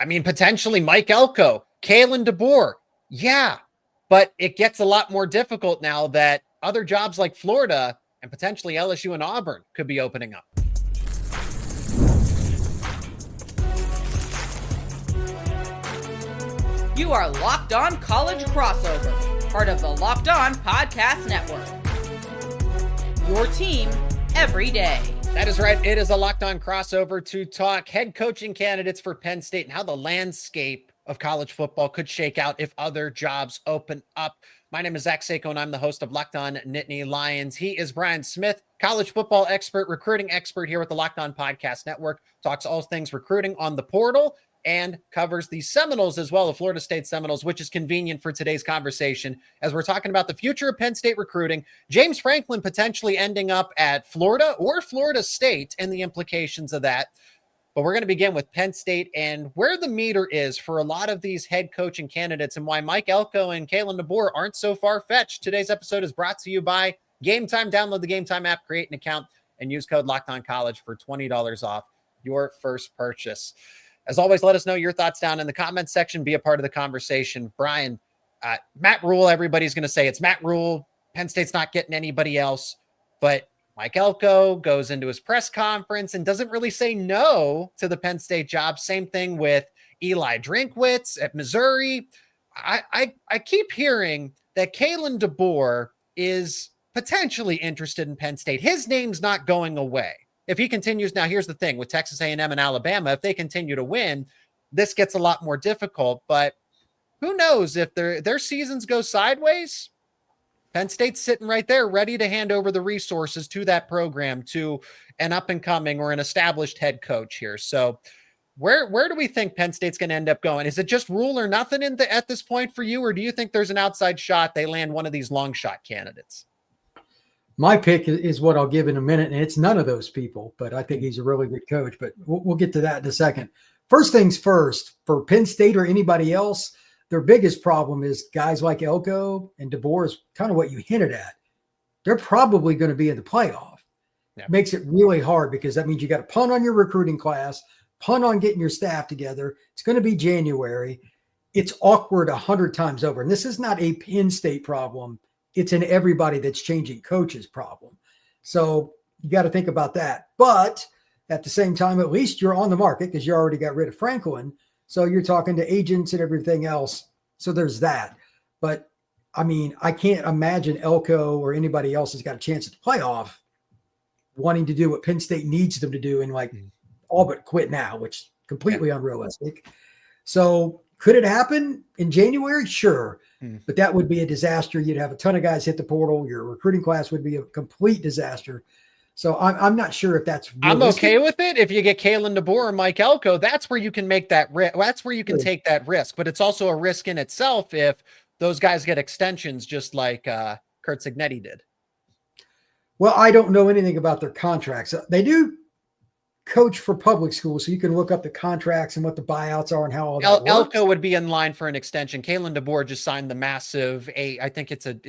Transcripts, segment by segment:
I mean, potentially Mike Elko, Kalen DeBoer. Yeah, but it gets a lot more difficult now that other jobs like Florida and potentially LSU and Auburn could be opening up. You are Locked On College Crossover, part of the Locked On Podcast Network. Your team every day. That is right. It is a Locked On Crossover to talk head coaching candidates for Penn State and how the landscape of college football could shake out if other jobs open up. My name is Zach Sako, and I'm the host of Locked On Nittany Lions. He is Brian Smith, college football expert, recruiting expert here with the Locked On Podcast Network, talks all things recruiting on the portal, and covers the Seminoles as well, the Florida State Seminoles, which is convenient for today's conversation as we're talking about the future of Penn State recruiting, James Franklin potentially ending up at Florida or Florida State and the implications of that. But we're going to begin with Penn State and where the meter is for a lot of these head coaching candidates and why Mike Elko and Kalen DeBoer aren't so far-fetched. Today's episode is brought to you by Gametime. Download the Gametime app, create an account, and use code LOCKEDONCollege for $20 off your first purchase. As always, let us know your thoughts down in the comments section. Be a part of the conversation. Brian, Matt Rule, everybody's going to say it's Matt Rule. Penn State's not getting anybody else. But Mike Elko goes into his press conference and doesn't really say no to the Penn State job. Same thing with Eli Drinkwitz at Missouri. I keep hearing that Kalen DeBoer is potentially interested in Penn State. His name's not going away. If he continues, now here's the thing with Texas A&M and Alabama, if they continue to win, this gets a lot more difficult, but who knows if their seasons go sideways, Penn State's sitting right there ready to hand over the resources to that program, to an up and coming or an established head coach here. So where do we think Penn State's going to end up going? Is it just Rule or nothing at this point for you? Or do you think there's an outside shot they land one of these long shot candidates? My pick is what I'll give in a minute, and it's none of those people, but I think he's a really good coach, but we'll get to that in a second. First things first, for Penn State or anybody else, their biggest problem is guys like Elko and DeBoer is kind of what you hinted at. They're probably going to be in the playoff. Yeah. Makes it really hard because that means you got to punt on your recruiting class, punt on getting your staff together. It's going to be January. It's awkward 100 times over, and this is not a Penn State problem. It's an everybody that's changing coaches problem. So you got to think about that. But at the same time, at least you're on the market because you already got rid of Franklin. So you're talking to agents and everything else. So there's that. But I mean, I can't imagine Elko or anybody else has got a chance at the playoff wanting to do what Penn State needs them to do and like all but quit now, which is completely unrealistic. So could it happen in January? Sure. But that would be a disaster. You'd have a ton of guys hit the portal. Your recruiting class would be a complete disaster. So I'm not sure if that's realistic. I'm okay with it. If you get Kalen DeBoer or Mike Elko, that's where you can make that risk. That's where you can take that risk. But it's also a risk in itself if those guys get extensions, just like Kurt Cignetti did. Well, I don't know anything about their contracts. They do coach for public schools, so you can look up the contracts and what the buyouts are and how all that works. Elko would be in line for an extension. Kalen DeBoer just signed the massive I think it's an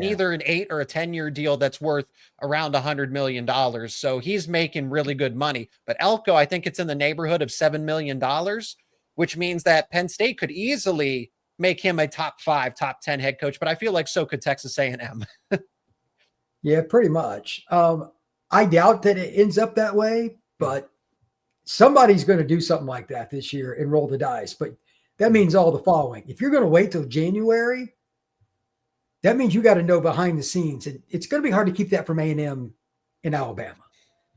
either an 8 or a 10-year deal that's worth around $100 million. So he's making really good money. But Elko, I think it's in the neighborhood of $7 million, which means that Penn State could easily make him a top 5, top 10 head coach. But I feel like so could Texas A&M. Yeah, pretty much. I doubt that it ends up that way. But somebody's going to do something like that this year and roll the dice. But that means all the following. If you're going to wait till January, that means you got to know behind the scenes. And it's going to be hard to keep that from A&M in Alabama.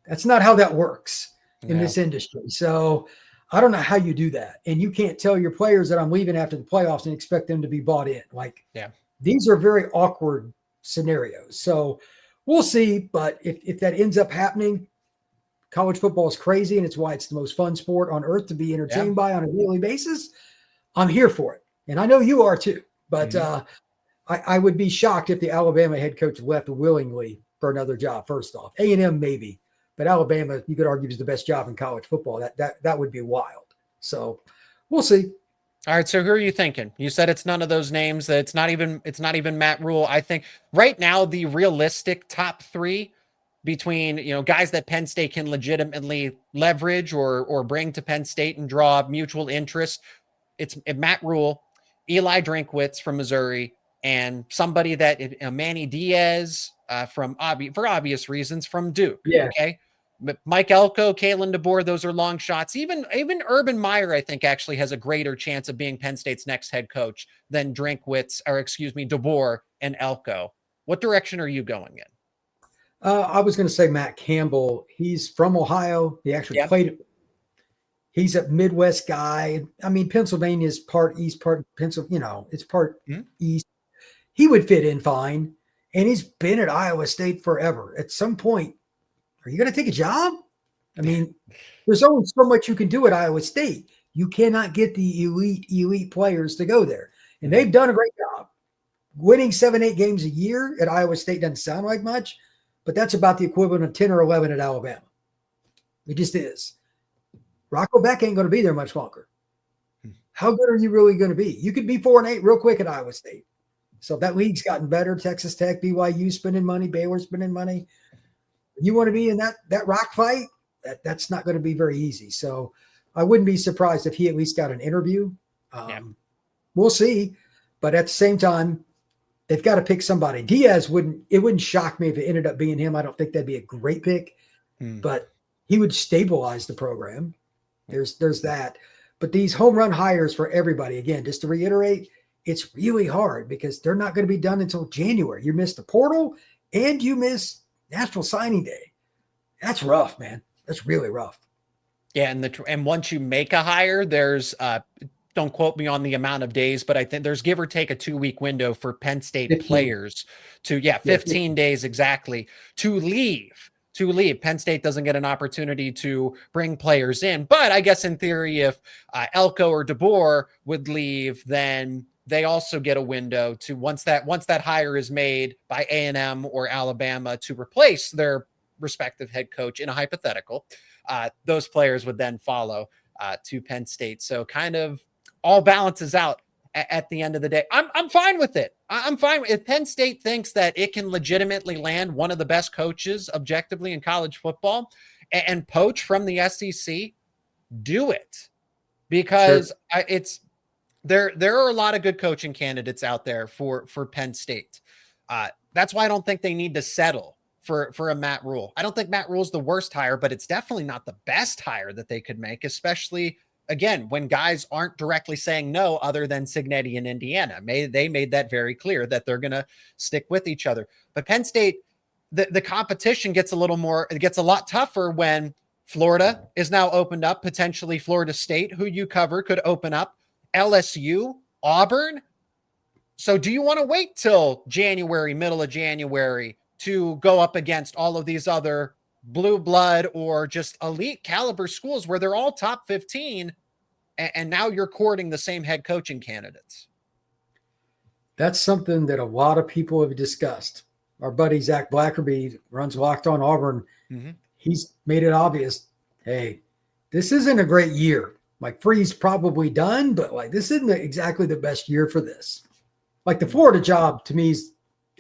That's not how that works in this industry. So I don't know how you do that. And you can't tell your players that I'm leaving after the playoffs and expect them to be bought in. These are very awkward scenarios. So we'll see. But if that ends up happening, college football is crazy, and it's why it's the most fun sport on earth to be entertained by on a daily basis. I'm here for it, and I know you are too. But I would be shocked if the Alabama head coach left willingly for another job. First off, A&M maybe, but Alabama, you could argue, is the best job in college football. That would be wild. So we'll see. All right. So who are you thinking? You said it's none of those names. It's not even Matt Rule. I think right now the realistic top 3 between, guys that Penn State can legitimately leverage or bring to Penn State and draw mutual interest. It's Matt Rule, Eli Drinkwitz from Missouri, and somebody that Manny Diaz for obvious reasons from Duke. Yeah. Okay. Mike Elko, Kalen DeBoer, those are long shots. Even Urban Meyer, I think, actually has a greater chance of being Penn State's next head coach than DeBoer and Elko. What direction are you going in? I was going to say Matt Campbell. He's from Ohio. He actually played. He's a Midwest guy. I mean, Pennsylvania is part East, part Pennsylvania. It's part East. He would fit in fine, and he's been at Iowa State forever. At some point, are you going to take a job? I mean, there's only so much you can do at Iowa State. You cannot get the elite players to go there, and they've done a great job. Winning 7-8 games a year at Iowa State doesn't sound like much, but that's about the equivalent of 10 or 11 at Alabama. It just is. Rocco Beck ain't going to be there much longer. How good are you really going to be? You could be 4-8 real quick at Iowa State. So that league's gotten better. Texas Tech, BYU spending money, Baylor spending money. You want to be in that rock fight? That's not going to be very easy. So I wouldn't be surprised if he at least got an interview. We'll see. But at the same time, they've got to pick somebody. Diaz wouldn't shock me if it ended up being him. I don't think that'd be a great pick, but he would stabilize the program. There's that. But these home run hires for everybody, again, just to reiterate, it's really hard because they're not going to be done until January. You miss the portal and you miss National Signing Day. That's rough, man. That's really rough. Yeah, and once you make a hire, there's don't quote me on the amount of days, but I think there's give or take a 2-week window for Penn State 15. players to 15 days exactly to leave. Penn State doesn't get an opportunity to bring players in, but I guess in theory, if Elko or DeBoer would leave, then they also get a window to once that hire is made by A&M or Alabama to replace their respective head coach in a hypothetical, those players would then follow to Penn State. So kind of all balances out at the end of the day. I'm fine with it. I'm fine. If Penn State thinks that it can legitimately land one of the best coaches objectively in college football and poach from the SEC, do it. Because there are a lot of good coaching candidates out there for Penn State. That's why I don't think they need to settle for a Matt Rule. I don't think Matt Rule's the worst hire, but it's definitely not the best hire that they could make, especially again, when guys aren't directly saying no other than Cignetti in Indiana. They made that very clear that they're going to stick with each other. But Penn State, the competition gets a lot tougher when Florida is now opened up. Potentially Florida State, who you cover, could open up. LSU, Auburn. So do you want to wait till January, middle of January, to go up against all of these other blue blood or just elite caliber schools where they're all top 15 and now you're courting the same head coaching candidates? That's something that a lot of people have discussed. Our buddy Zach Blackerby runs Locked On Auburn. He's made it obvious, hey, this isn't a great year. Like Free's probably done, but like this isn't exactly the best year for this. Like the Florida job to me is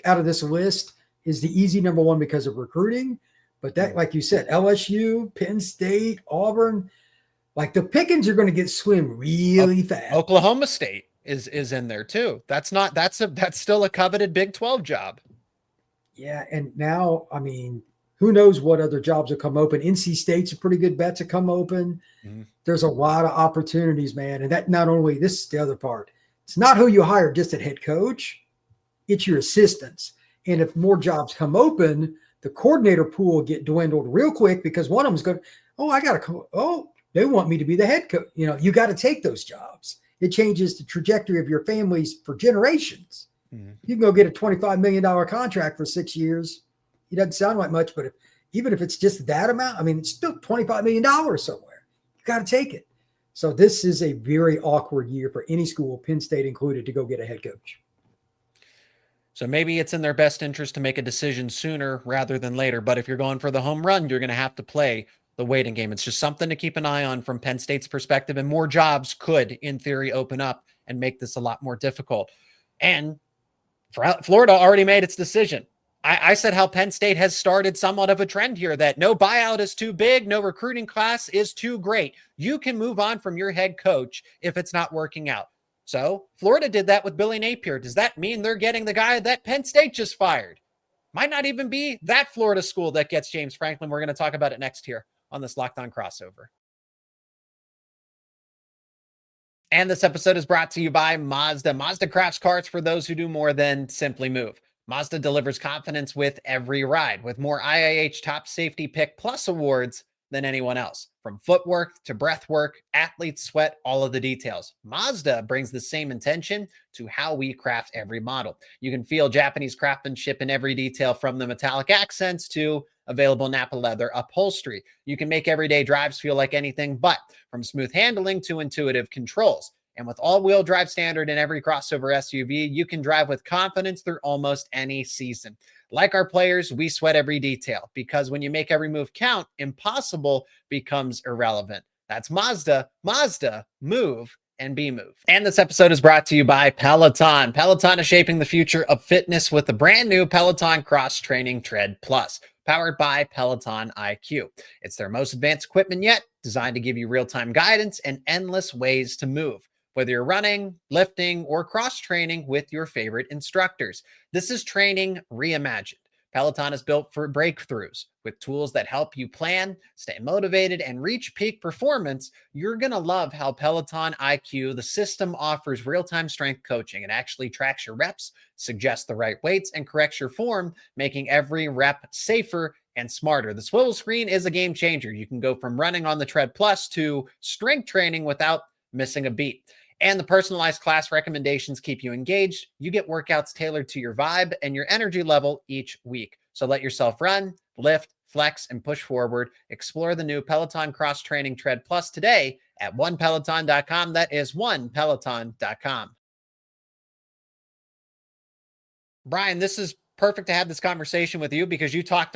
out of this list is the easy number one because of recruiting. But that, like you said, LSU, Penn State, Auburn, like the pickings are going to get slim really fast. Oklahoma State is in there too. That's still a coveted Big 12 job. Yeah, and now, I mean, who knows what other jobs will come open. NC State's a pretty good bet to come open. There's a lot of opportunities, man. And that not only, this is the other part. It's not who you hire just at head coach. It's your assistants. And if more jobs come open, the coordinator pool will get dwindled real quick because one of them's going, they want me to be the head coach. You got to take those jobs. It changes the trajectory of your families for generations. You can go get a $25 million contract for 6 years. It doesn't sound like much, but even if it's just that amount, I mean, it's still $25 million somewhere. You got to take it. So this is a very awkward year for any school, Penn State included, to go get a head coach. So maybe it's in their best interest to make a decision sooner rather than later. But if you're going for the home run, you're going to have to play the waiting game. It's just something to keep an eye on from Penn State's perspective. And more jobs could, in theory, open up and make this a lot more difficult. And Florida already made its decision. I said how Penn State has started somewhat of a trend here that no buyout is too big, no recruiting class is too great. You can move on from your head coach if it's not working out. So Florida did that with Billy Napier. Does that mean they're getting the guy that Penn State just fired? Might not even be that Florida school that gets James Franklin. We're going to talk about it next here on this Locked On Crossover. And this episode is brought to you by Mazda. Mazda crafts cars for those who do more than simply move. Mazda delivers confidence with every ride, with more IIH Top Safety Pick Plus awards than anyone else. From footwork to breath work, athletes sweat all of the details. Mazda brings the same intention to how we craft every model. You can feel Japanese craftsmanship in every detail, from the metallic accents to available Napa leather upholstery. You can make everyday drives feel like anything but, from smooth handling to intuitive controls. And with all-wheel drive standard in every crossover SUV, you can drive with confidence through almost any season. Like our players, we sweat every detail, because when you make every move count, impossible becomes irrelevant. That's Mazda. Mazda, move and be moved. And this episode is brought to you by Peloton. Peloton is shaping the future of fitness with the brand new Peloton Cross Training Tread Plus, powered by Peloton IQ. It's their most advanced equipment yet, designed to give you real-time guidance and endless ways to move, whether you're running, lifting, or cross-training with your favorite instructors. This is training reimagined. Peloton is built for breakthroughs. With tools that help you plan, stay motivated, and reach peak performance. You're going to love how Peloton IQ, the system, offers real-time strength coaching. It actually tracks your reps, suggests the right weights, and corrects your form, making every rep safer and smarter. The swivel screen is a game changer. You can go from running on the Tread Plus to strength training without missing a beat. And the personalized class recommendations keep you engaged. You get workouts tailored to your vibe and your energy level each week. So let yourself run, lift, flex, and push forward. Explore the new Peloton Cross Training Tread Plus today at onepeloton.com. That is onepeloton.com. Brian, this is perfect to have this conversation with you, because you talked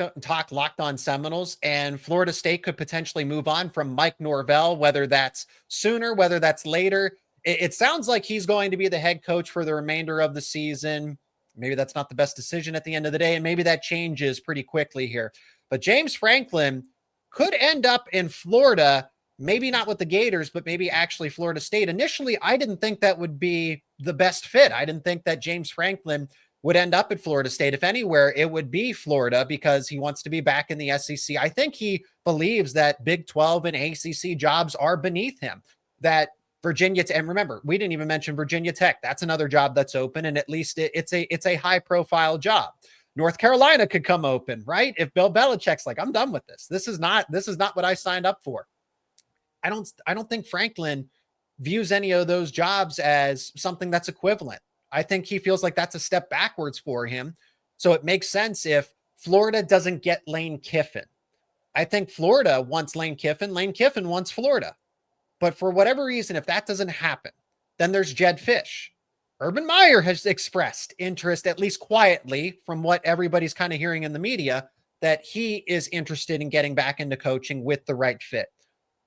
Locked On Seminoles, and Florida State could potentially move on from Mike Norvell, whether that's sooner, whether that's later. It sounds like he's going to be the head coach for the remainder of the season. Maybe that's not the best decision at the end of the day, and maybe that changes pretty quickly here. But James Franklin could end up in Florida, maybe not with the Gators, but maybe actually Florida State. Initially, I didn't think that would be the best fit. I didn't think that James Franklin would end up at Florida State. If anywhere, it would be Florida, because he wants to be back in the SEC. I think he believes that Big 12 and ACC jobs are beneath him, that Virginia, and remember, we didn't even mention Virginia Tech. That's another job that's open, and at least it's a high profile job. North Carolina could come open, right? If Bill Belichick's like, I'm done with this. This is not what I signed up for. I don't think Franklin views any of those jobs as something that's equivalent. I think he feels like that's a step backwards for him. So it makes sense if Florida doesn't get Lane Kiffin. I think Florida wants Lane Kiffin. Lane Kiffin wants Florida. But for whatever reason, if that doesn't happen, then there's Jed Fish. Urban Meyer has expressed interest, at least quietly, from what everybody's kind of hearing in the media, that he is interested in getting back into coaching with the right fit.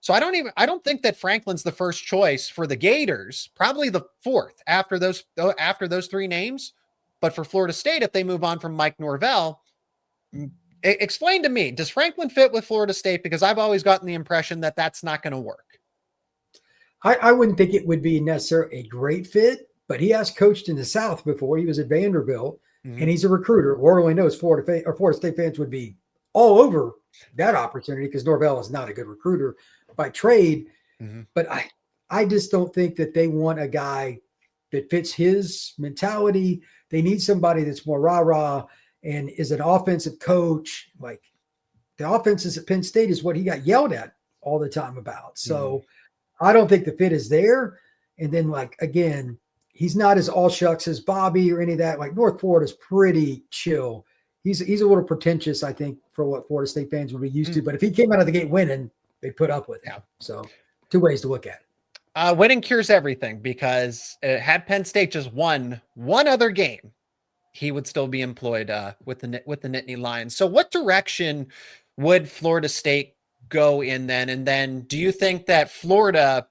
So I don't think that Franklin's the first choice for the Gators, probably the fourth after those three names. But for Florida State, if they move on from Mike Norvell, explain to me, does Franklin fit with Florida State? Because I've always gotten the impression that that's not going to work. I wouldn't think it would be necessarily a great fit, but he has coached in the South before. He was at Vanderbilt, and he's a recruiter. Lord only knows Florida State fans would be all over that opportunity, because Norvell is not a good recruiter by trade. But I just don't think that they want a guy that fits his mentality. They need somebody that's more rah-rah and is an offensive coach. Like, the offenses at Penn State is what he got yelled at all the time about. So I don't think the fit is there. And then, like, again, he's not as all shucks as Bobby or any of that. Like, North Florida's pretty chill. He's a little pretentious, I think, for what Florida State fans would be used to. But if he came out of the gate winning, they'd put up with him. So two ways to look at it. Winning cures everything, because had Penn State just won one other game, he would still be employed with the Nittany Lions. So what direction would Florida State go in then? And then do you think that Florida,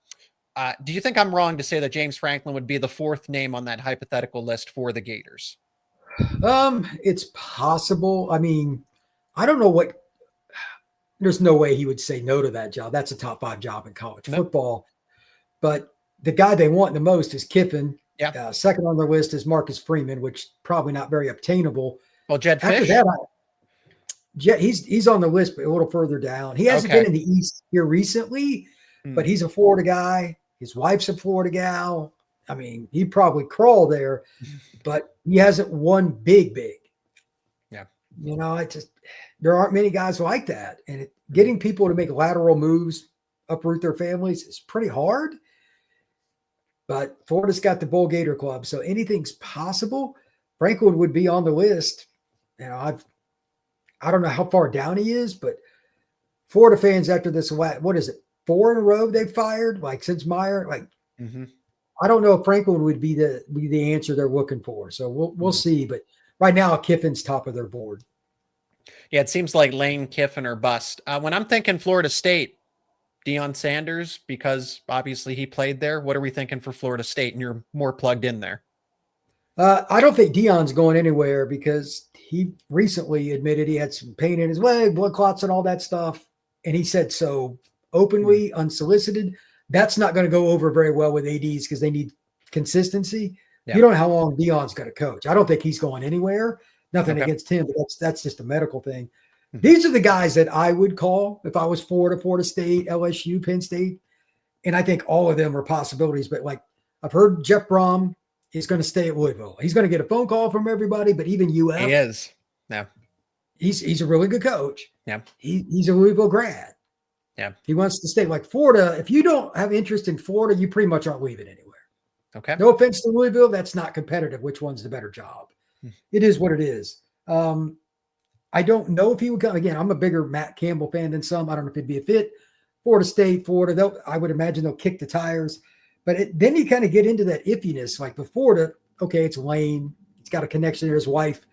do you think I'm wrong to say that James Franklin would be the fourth name on that hypothetical list for the Gators? It's possible. I mean, I don't know what. There's no way he would say no to that job. That's a top 5 job in college football. But the guy they want the most is Kiffin. Yeah. Second on the list is Marcus Freeman, which probably not very obtainable. Well, Jed After Fish. That, he's on the list, but a little further down. He hasn't been in the East here recently, but he's a Florida guy. His wife's a Florida gal. I mean, he'd probably crawl there, but he hasn't won big. Yeah. You know, there aren't many guys like that. And getting people to make lateral moves, uproot their families is pretty hard. But Florida's got the Bull Gator Club, so anything's possible. Franklin would be on the list. You know, I don't know how far down he is, but Florida fans after this, what is it, 4 in a row they've fired, like since Meyer? Like, I don't know if Franklin would be the answer they're looking for. So we'll see. But right now, Kiffin's top of their board. Yeah, it seems like Lane Kiffin or bust. When I'm thinking Florida State, Deion Sanders, because obviously he played there. What are we thinking for Florida State? And you're more plugged in there. I don't think Deion's going anywhere because he recently admitted he had some pain in his leg, blood clots and all that stuff. And he said so openly, unsolicited. That's not going to go over very well with ADs because they need consistency. Yeah. You don't know how long Deion's going to coach. I don't think he's going anywhere. Nothing against him, but that's just a medical thing. These are the guys that I would call if I was Florida State, LSU, Penn State. And I think all of them are possibilities. But like I've heard Jeff Brom is going to stay at Louisville. He's going to get a phone call from everybody, but even UF. He is. Yeah. He's a really good coach. Yeah. He's a Louisville grad. Yeah. He wants to stay. Like Florida, if you don't have interest in Florida, you pretty much aren't leaving anywhere. Okay. No offense to Louisville. That's not competitive. Which one's the better job? It is what it is. I don't know if he would come. Again, I'm a bigger Matt Campbell fan than some. I don't know if he'd be a fit. Florida State, Florida, I would imagine they'll kick the tires. But then you kind of get into that iffiness. Like with Florida, okay, it's Lane. He's got a connection there. His wife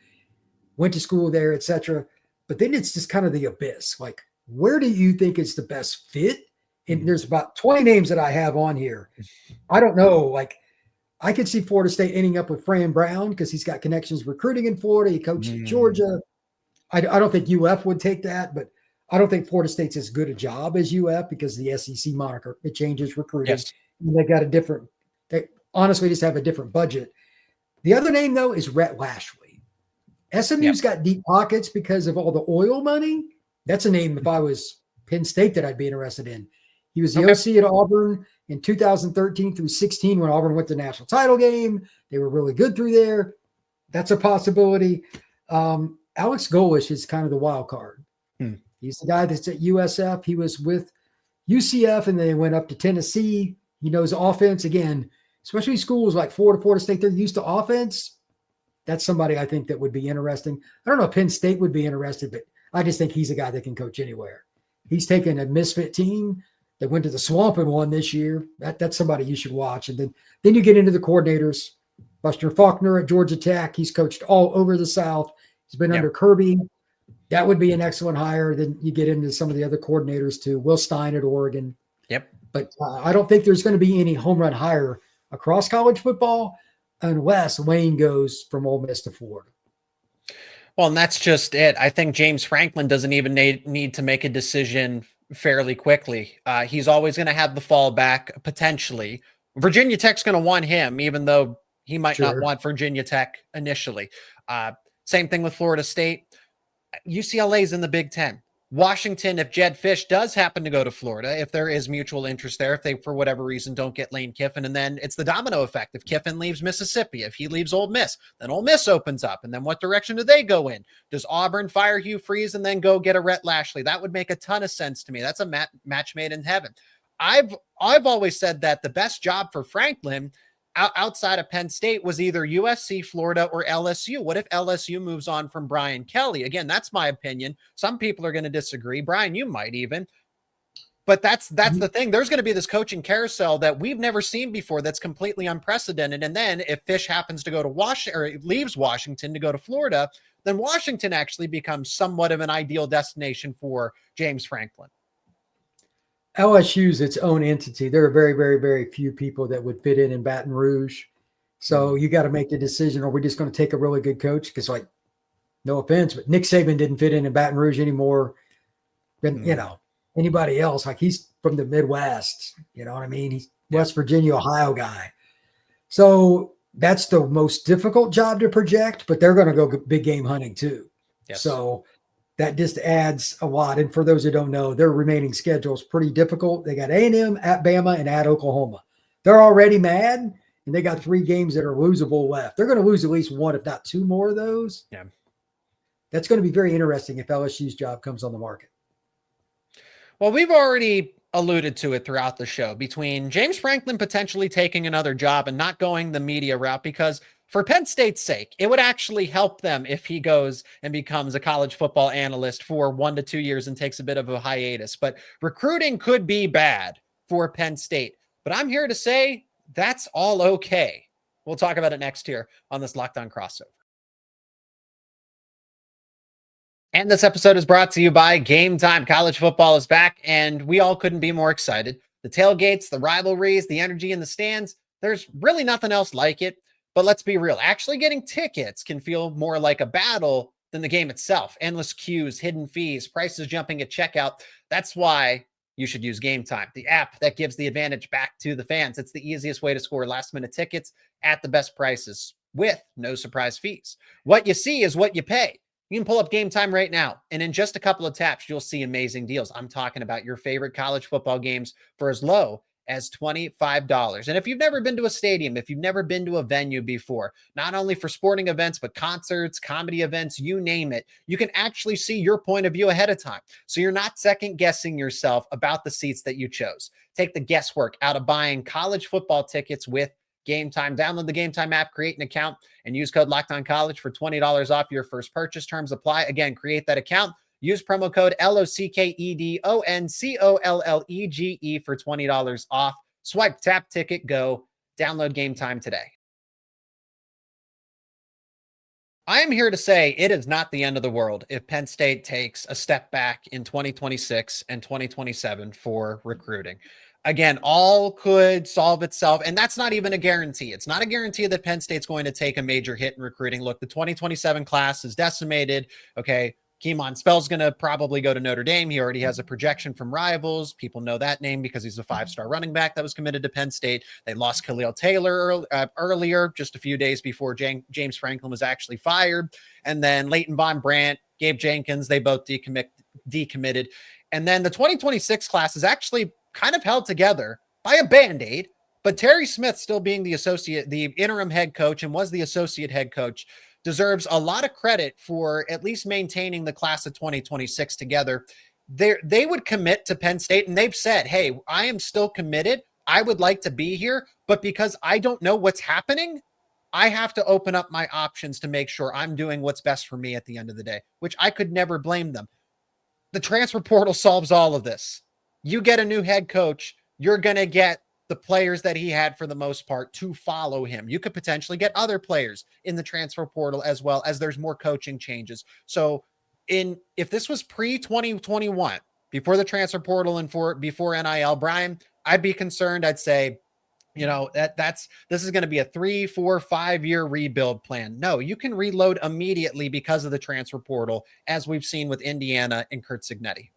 went to school there, etc. But then it's just kind of the abyss. Like, where do you think is the best fit? And there's about 20 names that I have on here. I don't know. Like, I could see Florida State ending up with Fran Brown because he's got connections recruiting in Florida. He coached in Georgia. I don't think UF would take that, but I don't think Florida State's as good a job as UF because the SEC moniker, it changes recruiting. Yes. And they honestly just have a different budget. The other name, though, is Rhett Lashley. SMU's got deep pockets because of all the oil money. That's a name, if I was Penn State, that I'd be interested in. He was the OC at Auburn in 2013 through 16 when Auburn went to the national title game. They were really good through there. That's a possibility. Alex Golish is kind of the wild card. He's the guy that's at USF. He was with UCF and then they went up to Tennessee. He knows offense. Again, especially schools like Florida State, they're used to offense. That's somebody I think that would be interesting. I don't know if Penn State would be interested, but I just think he's a guy that can coach anywhere. He's taken a misfit team that went to the swamp and won this year. That's somebody you should watch. And then you get into the coordinators. Buster Faulkner at Georgia Tech. He's coached all over the South. He's been under Kirby. That would be an excellent hire. Then you get into some of the other coordinators too. Will Stein at Oregon. Yep. But I don't think there's going to be any home run hire across college football unless Lane goes from Ole Miss to Florida. Well, and that's just it. I think James Franklin doesn't even need to make a decision fairly quickly. He's always going to have the fallback potentially. Virginia Tech's going to want him, even though he might not want Virginia Tech initially. Same thing with Florida State. UCLA's in the Big Ten. Washington, if Jed Fish does happen to go to Florida, if there is mutual interest there, if they, for whatever reason, don't get Lane Kiffin, and then it's the domino effect. If Kiffin leaves Mississippi, if he leaves Ole Miss, then Ole Miss opens up. And then what direction do they go in? Does Auburn fire Hugh Freeze and then go get a Rhett Lashley? That would make a ton of sense to me. That's a match made in heaven. I've always said that the best job for Franklin outside of Penn State was either USC, Florida, or LSU. What if LSU moves on from Brian Kelly? Again, that's my opinion. Some people are going to disagree. Brian, you might even. But that's the thing. There's going to be this coaching carousel that we've never seen before that's completely unprecedented. And then if Fish happens to go to Washington or leaves Washington to go to Florida, then Washington actually becomes somewhat of an ideal destination for James Franklin. LSU's its own entity. There are very, very, very few people that would fit in Baton Rouge. So you got to make the decision, are we just going to take a really good coach? Because, like, no offense, but Nick Saban didn't fit in Baton Rouge anymore than, anybody else. Like, he's from the Midwest. You know what I mean? He's West Virginia, Ohio guy. So that's the most difficult job to project, but they're going to go big game hunting too. Yes. So that just adds a lot. And for those who don't know, their remaining schedule is pretty difficult. They got A&M, at Bama, and at Oklahoma. They're already mad, and they got 3 games that are losable left. They're going to lose at least 1, if not 2 more of those. Yeah. That's going to be very interesting if LSU's job comes on the market. Well, we've already alluded to it throughout the show, between James Franklin potentially taking another job and not going the media route, because for Penn State's sake, it would actually help them if he goes and becomes a college football analyst for 1 to 2 years and takes a bit of a hiatus. But recruiting could be bad for Penn State. But I'm here to say that's all okay. We'll talk about it next here on this Locked On Crossover. And this episode is brought to you by Gametime. College football is back, and we all couldn't be more excited. The tailgates, the rivalries, the energy in the stands, there's really nothing else like it. But let's be real. Actually getting tickets can feel more like a battle than the game itself. Endless queues, hidden fees, prices jumping at checkout. That's why you should use Gametime, the app that gives the advantage back to the fans. It's the easiest way to score last-minute tickets at the best prices with no surprise fees. What you see is what you pay. You can pull up Gametime right now, and in just a couple of taps, you'll see amazing deals. I'm talking about your favorite college football games for as low as $25. And if you've never been to a stadium, if you've never been to a venue before, not only for sporting events, but concerts, comedy events, you name it, you can actually see your point of view ahead of time. So you're not second guessing yourself about the seats that you chose. Take the guesswork out of buying college football tickets with Gametime. Download the Gametime app, create an account, and use code LOCKEDONCollege for $20 off your first purchase. Terms apply. Again, create that account. Use promo code LOCKEDONCOLLEGE for $20 off. Swipe, tap, ticket, go. Download Gametime today. I am here to say it is not the end of the world if Penn State takes a step back in 2026 and 2027 for recruiting. Again, all could solve itself, and that's not even a guarantee. It's not a guarantee that Penn State's going to take a major hit in recruiting. Look, the 2027 class is decimated. Okay, Keemon Spell's going to probably go to Notre Dame. He already has a projection from Rivals. People know that name because he's a 5-star running back that was committed to Penn State. They lost Khalil Taylor earlier, just a few days before James Franklin was actually fired. And then Leighton Von Brandt, Gabe Jenkins, they both decommitted. And then the 2026 class is actually kind of held together by a Band-Aid, but Terry Smith, still being the interim head coach, and was the associate head coach, deserves a lot of credit for at least maintaining the class of 2026 together. They would commit to Penn State, and they've said, hey, I am still committed. I would like to be here, but because I don't know what's happening, I have to open up my options to make sure I'm doing what's best for me at the end of the day, which I could never blame them. The transfer portal solves all of this. You get a new head coach, you're going to get the players that he had for the most part to follow him. You could potentially get other players in the transfer portal as well, as there's more coaching changes. So if this was pre-2021, before the transfer portal and before NIL, Brian, I'd be concerned. I'd say, this is going to be a 3, 4, 5-year rebuild plan. No, you can reload immediately because of the transfer portal, as we've seen with Indiana and Kurt Cignetti.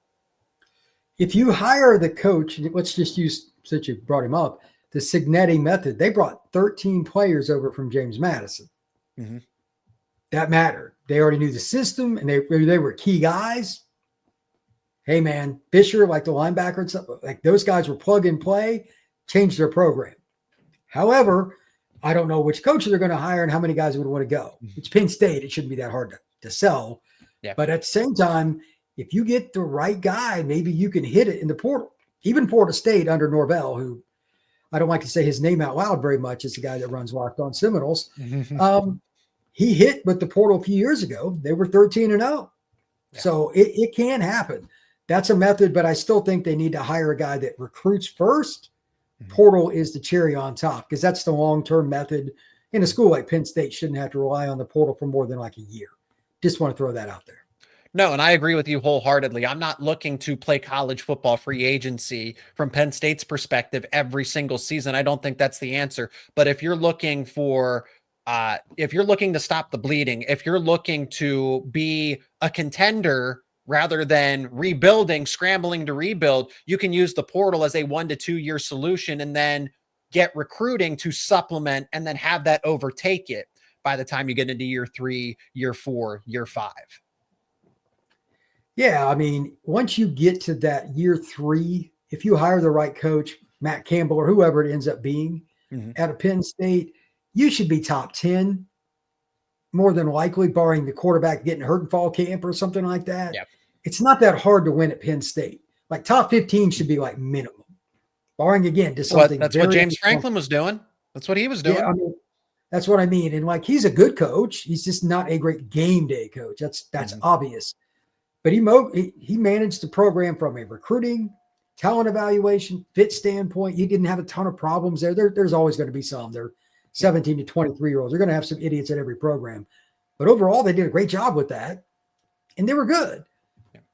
If you hire the coach, let's just use, since you brought him up, the Cignetti method. They brought 13 players over from James Madison. Mm-hmm. That mattered. They already knew the system, and they were key guys. Hey, man, Fisher, like the linebacker and stuff, like those guys were plug and play, changed their program. However, I don't know which coaches they're going to hire and how many guys would want to go. It's Penn State. It shouldn't be that hard to sell. Yeah. But at the same time, if you get the right guy, maybe you can hit it in the portal. Even Florida State under Norvell, who I don't like to say his name out loud very much, is the guy that runs Locked On Seminoles. He hit with the portal a few years ago. They were 13-0. Yeah. So it can happen. That's a method, but I still think they need to hire a guy that recruits first. Portal is the cherry on top, because that's the long-term method. In a school like Penn State shouldn't have to rely on the portal for more than like a year. Just want to throw that out there. No, and I agree with you wholeheartedly. I'm not looking to play college football free agency from Penn State's perspective every single season. I don't think that's the answer. But if you're looking to stop the bleeding, if you're looking to be a contender rather than rebuilding, scrambling to rebuild, you can use the portal as a 1 to 2 year solution and then get recruiting to supplement and then have that overtake it by the time you get into year 3, year 4, year 5. Yeah, I mean, once you get to that year 3, if you hire the right coach, Matt Campbell or whoever it ends up being at a Penn State, you should be top 10 more than likely, barring the quarterback getting hurt in fall camp or something like that. Yep. It's not that hard to win at Penn State. Like top 15 should be like minimum, barring again just something. That's what James Franklin was doing. That's what he was doing. Yeah, I mean, that's what I mean. And like, he's a good coach. He's just not a great game day coach. That's obvious. But he managed the program from a recruiting, talent evaluation, fit standpoint. He didn't have a ton of problems there. There's always going to be some. They're 17 to 23-year-olds. They're going to have some idiots at every program. But overall, they did a great job with that. And they were good.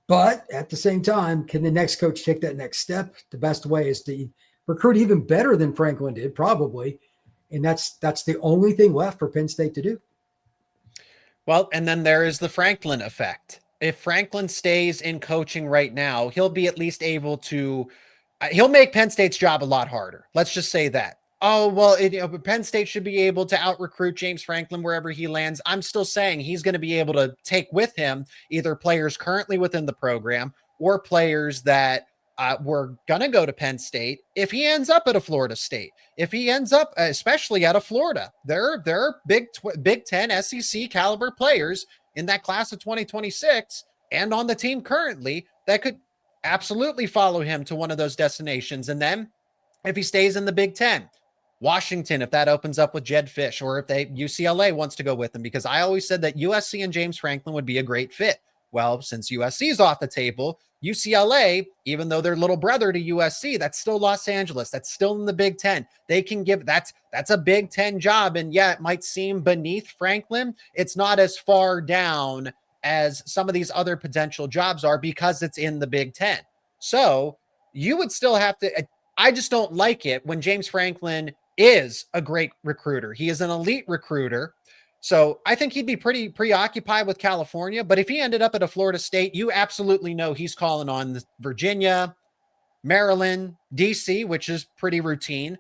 But at the same time, can the next coach take that next step? The best way is to recruit even better than Franklin did, probably. And that's the only thing left for Penn State to do. Well, and then there is the Franklin effect. If Franklin stays in coaching right now, he'll be at least able to he'll make Penn State's job a lot harder. Let's just say that. Oh, well, Penn State should be able to out-recruit James Franklin wherever he lands. I'm still saying he's going to be able to take with him either players currently within the program or players that were going to go to Penn State if he ends up at a Florida State. If he ends up, especially out of Florida, there are Big Ten SEC caliber players in that class of 2026 and on the team currently that could absolutely follow him to one of those destinations. And then if he stays in the Big Ten, Washington, if that opens up with Jed Fish, or if UCLA wants to go with him, because I always said that USC and James Franklin would be a great fit. Well, since USC is off the table, UCLA, even though they're little brother to USC, that's still Los Angeles. That's still in the Big Ten. They can give that's a Big Ten job. And yeah, it might seem beneath Franklin. It's not as far down as some of these other potential jobs are because it's in the Big Ten. So you would still have to, I just don't like it when James Franklin is a great recruiter. He is an elite recruiter. So I think he'd be pretty preoccupied with California. But if he ended up at a Florida State, you absolutely know he's calling on Virginia, Maryland, DC, which is pretty routine,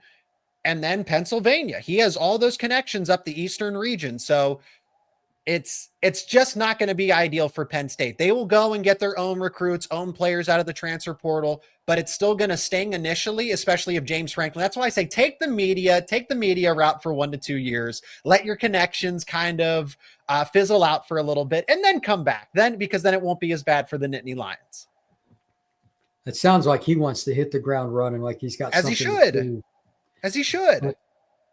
and then Pennsylvania. He has all those connections up the Eastern region. So it's just not going to be ideal for Penn State. They will go and get their own recruits, own players out of the transfer portal, but it's still going to sting initially, especially if James Franklin. That's why I say take the media route for 1 to 2 years. Let your connections kind of fizzle out for a little bit and then come back. Because then it won't be as bad for the Nittany Lions. It sounds like he wants to hit the ground running, like he's got as he should. As he should.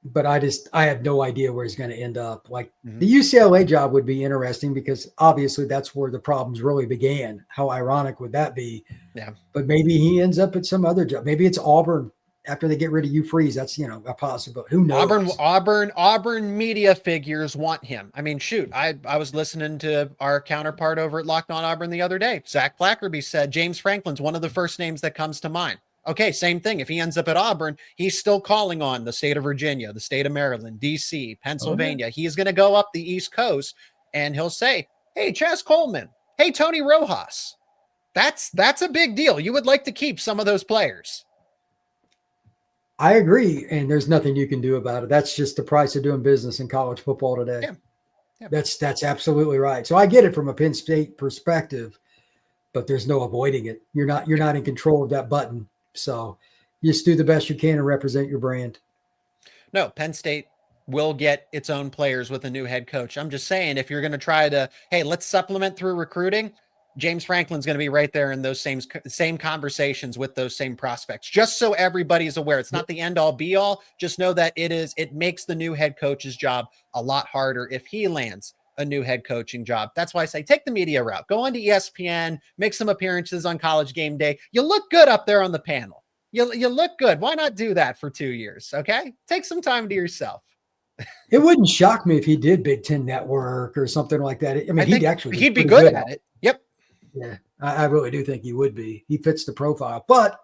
But I have no idea where he's going to end up. Like the UCLA job would be interesting because obviously that's where the problems really began. How ironic would that be? Yeah. But maybe he ends up at some other job. Maybe it's Auburn after they get rid of Hugh Freeze. That's, a possibility. Who knows? Auburn media figures want him. I mean, shoot, I was listening to our counterpart over at Locked On Auburn the other day. Zach Blackerby said James Franklin's one of the first names that comes to mind. Okay, same thing. If he ends up at Auburn, he's still calling on the state of Virginia, the state of Maryland, DC, Pennsylvania. He is going to go up the East Coast and he'll say, hey, Chaz Coleman. Hey, Tony Rojas. That's a big deal. You would like to keep some of those players. I agree. And there's nothing you can do about it. That's just the price of doing business in college football today. Yeah. That's absolutely right. So I get it from a Penn State perspective, but there's no avoiding it. You're not in control of that button. So you just do the best you can and represent your brand. No, Penn State will get its own players with a new head coach. I'm just saying, if you're going to try to, hey, let's supplement through recruiting, James Franklin's going to be right there in those same conversations with those same prospects, just so everybody's aware. It's not the end all be all. Just know that it makes the new head coach's job a lot harder if he lands a new head coaching job. That's why I say take the media route. Go on to ESPN, make some appearances on College Game Day. You look good up there on the panel. You look good. Why not do that for 2 years? Okay, take some time to yourself. It wouldn't shock me if he did Big Ten Network or something like that. I mean, he'd be good at it. Yep. Yeah, I really do think he would be. He fits the profile. But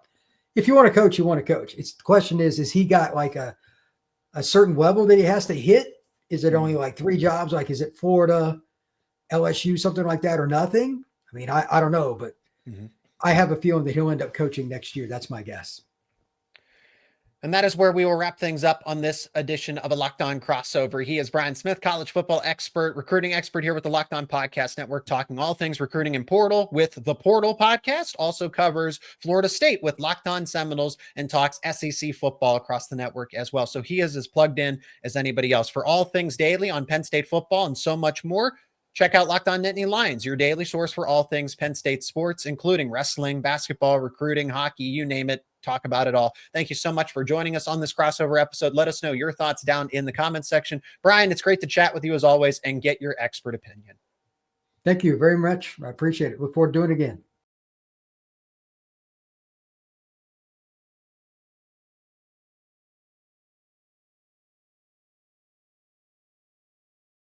if you want to coach, you want to coach. The question is he got like a certain level that he has to hit? Is it only like 3 jobs? Like, is it Florida, LSU, something like that, or nothing? I mean, I don't know, but I have a feeling that he'll end up coaching next year. That's my guess. And that is where we will wrap things up on this edition of a Locked On Crossover. He is Brian Smith, college football expert, recruiting expert here with the Locked On Podcast Network, talking all things recruiting and portal with the Portal Podcast. Also covers Florida State with Locked On Seminoles and talks SEC football across the network as well. So he is as plugged in as anybody else. For all things daily on Penn State football and so much more, check out Locked On Nittany Lions, your daily source for all things Penn State sports, including wrestling, basketball, recruiting, hockey, you name it. Talk about it all. Thank you so much for joining us on this crossover episode. Let us know your thoughts down in the comments section. Brian, it's great to chat with you as always and get your expert opinion. Thank you very much. I appreciate it. Look forward to doing it again.